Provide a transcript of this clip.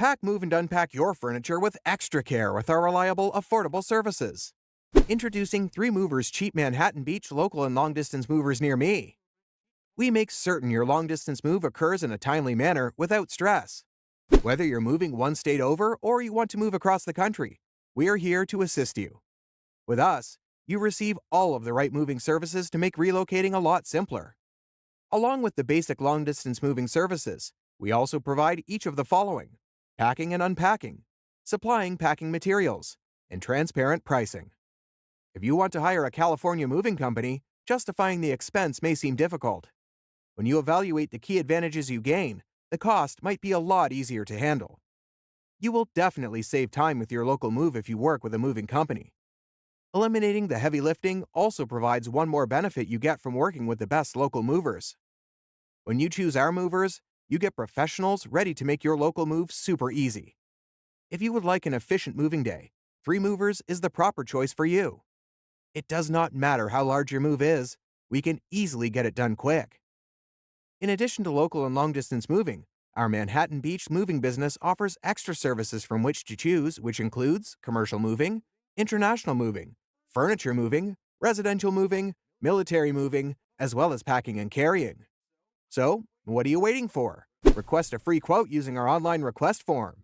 Pack, move, and unpack your furniture with extra care with our reliable, affordable services. Introducing 3 Movers Cheap Manhattan Beach local and long-distance movers near me. We make certain your long-distance move occurs in a timely manner without stress. Whether you're moving one state over or you want to move across the country, we are here to assist you. With us, you receive all of the right moving services to make relocating a lot simpler. Along with the basic long-distance moving services, we also provide each of the following: packing and unpacking, supplying packing materials, and transparent pricing. If you want to hire a California moving company, justifying the expense may seem difficult. When you evaluate the key advantages you gain, the cost might be a lot easier to handle. You will definitely save time with your local move if you work with a moving company. Eliminating the heavy lifting also provides one more benefit you get from working with the best local movers. When you choose our movers, you get professionals ready to make your local move super easy. If you would like an efficient moving day, 3 Movers is the proper choice for you. It does not matter how large your move is, we can easily get it done quick. In addition to local and long-distance moving, our Manhattan Beach moving business offers extra services from which to choose, which includes commercial moving, international moving, furniture moving, residential moving, military moving, as well as packing and carrying. So, what are you waiting for? Request a free quote using our online request form.